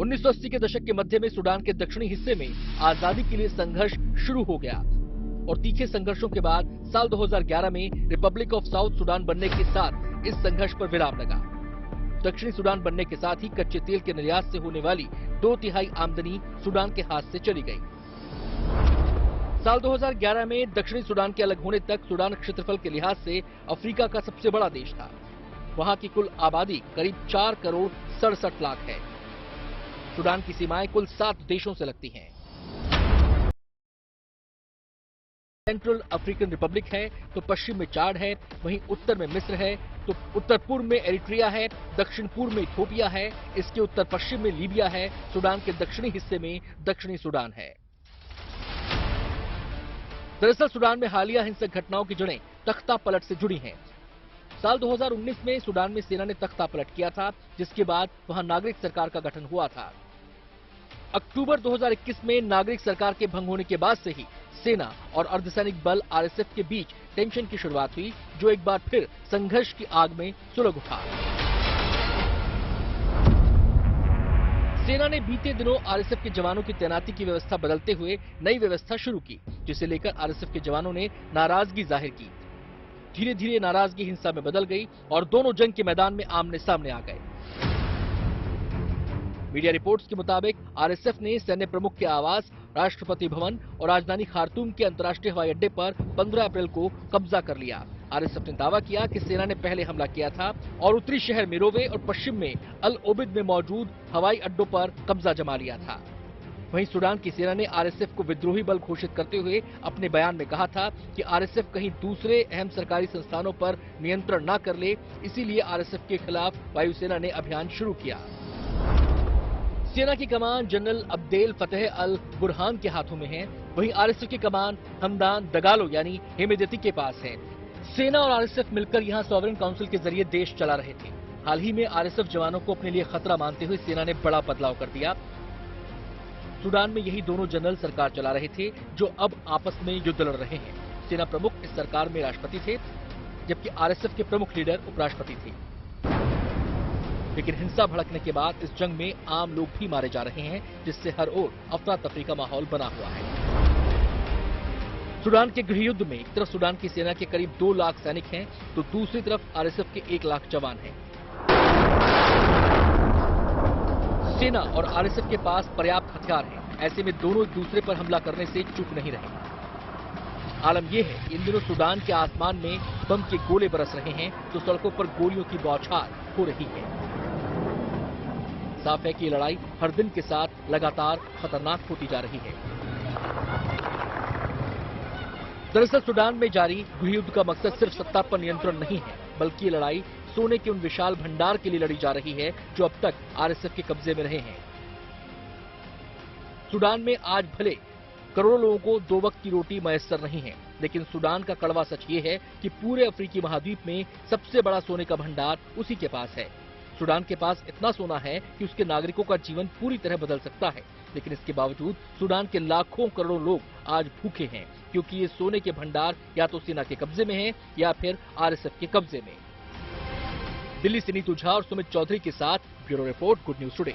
1980 के दशक के मध्य में सूडान के दक्षिणी हिस्से में आजादी के लिए संघर्ष शुरू हो गया और तीखे संघर्षों के बाद साल 2011 में रिपब्लिक ऑफ साउथ सूडान बनने के साथ इस संघर्ष पर विराम लगा। दक्षिणी सूडान बनने के साथ ही कच्चे तेल के निर्यात से होने वाली 2/3 आमदनी सूडान के हाथ से चली गई। साल 2011 में दक्षिणी सूडान के अलग होने तक सूडान क्षेत्रफल के लिहाज से अफ्रीका का सबसे बड़ा देश था। वहां की कुल आबादी करीब 4 करोड़ 67 लाख है। सूडान की सीमाएं कुल 7 देशों से लगती हैं। सेंट्रल अफ्रीकन रिपब्लिक है तो पश्चिम में चाड है, वहीं उत्तर में मिस्र है, तो उत्तर पूर्व में एरिट्रिया है, दक्षिण पूर्व में इथियोपिया है, इसके उत्तर पश्चिम में लीबिया है, सूडान के दक्षिणी हिस्से में दक्षिणी सूडान है। दरअसल सूडान में हालिया हिंसक घटनाओं की जड़ें तख्ता पलट से जुड़ी हैं। साल 2019 में सूडान में सेना ने तख्ता पलट किया था, जिसके बाद वहां नागरिक सरकार का गठन हुआ था। अक्टूबर 2021 में नागरिक सरकार के भंग होने के बाद से ही सेना और अर्धसैनिक बल आरएसएफ के बीच टेंशन की शुरुआत हुई, जो एक बार फिर संघर्ष की आग में सुलग उठा। सेना ने बीते दिनों आरएसएफ के जवानों की तैनाती की व्यवस्था बदलते हुए नई व्यवस्था शुरू की, जिसे लेकर आरएसएफ के जवानों ने नाराजगी जाहिर की। धीरे धीरे नाराजगी हिंसा में बदल गई और दोनों जंग के मैदान में आमने सामने आ गए। मीडिया रिपोर्ट्स के मुताबिक आरएसएफ ने सैन्य प्रमुख के आवास, राष्ट्रपति भवन और राजधानी खार्तूम के अंतर्राष्ट्रीय हवाई अड्डे पर 15 अप्रैल को कब्जा कर लिया। आरएसएफ ने दावा किया कि सेना ने पहले हमला किया था और उत्तरी शहर मिरोवे और पश्चिम में अल ओबिद में मौजूद हवाई अड्डों पर कब्जा जमा लिया था। वहीं सूडान की सेना ने आरएसएफ को विद्रोही बल घोषित करते हुए अपने बयान में कहा था कि आरएसएफ कहीं दूसरे अहम सरकारी संस्थानों पर नियंत्रण न कर ले, इसीलिए आरएसएफ के खिलाफ वायुसेना ने अभियान शुरू किया। सेना की कमान जनरल अब्देल फतेह अल बुरहान के हाथों में है, वहीं आरएसएफ की कमान हमदान दगालो यानी हेमेदती के पास है। सेना और आरएसएफ मिलकर यहां सॉवरेन काउंसिल के जरिए देश चला रहे थे। हाल ही में आरएसएफ जवानों को अपने लिए खतरा मानते हुए सेना ने बड़ा बदलाव कर दिया। सूडान में यही दोनों जनरल सरकार चला रहे थे, जो अब आपस में युद्ध लड़ रहे हैं। सेना प्रमुख इस सरकार में राष्ट्रपति थे, जबकि आरएसएफ के प्रमुख लीडर उपराष्ट्रपति थे। लेकिन हिंसा भड़कने के बाद इस जंग में आम लोग भी मारे जा रहे हैं, जिससे हर ओर अफरा तफरी का माहौल बना हुआ है। सूडान के गृह युद्ध में एक तरफ सूडान की सेना के करीब 2 लाख सैनिक हैं, तो दूसरी तरफ आरएसएफ के 1 लाख जवान हैं। सेना और आरएसएफ के पास पर्याप्त हथियार हैं, ऐसे में दोनों एक दूसरे पर हमला करने से चूक नहीं रहे। आलम यह है कि इन दिनों सूडान के आसमान में बम के गोले बरस रहे हैं, तो सड़कों पर गोलियों की बौछार हो रही है। साफ है कि लड़ाई हर दिन के साथ लगातार खतरनाक होती जा रही है। दरअसल सूडान में जारी गृहयुद्ध का मकसद सिर्फ सत्ता पर नियंत्रण नहीं है, बल्कि ये लड़ाई सोने के उन विशाल भंडार के लिए लड़ी जा रही है जो अब तक आरएसएफ के कब्जे में रहे हैं। सूडान में आज भले करोड़ों लोगों को 2 वक्त की रोटी मयस्सर नहीं है, लेकिन सूडान का कड़वा सच ये है कि पूरे अफ्रीकी महाद्वीप में सबसे बड़ा सोने का भंडार उसी के पास है। सूडान के पास इतना सोना है कि उसके नागरिकों का जीवन पूरी तरह बदल सकता है, लेकिन इसके बावजूद सूडान के लाखों करोड़ों लोग आज भूखे हैं, क्योंकि ये सोने के भंडार या तो सेना के कब्जे में है या फिर आरएसएफ के कब्जे में। दिल्ली से नीतू झा और सुमित चौधरी के साथ bureau report, good news today.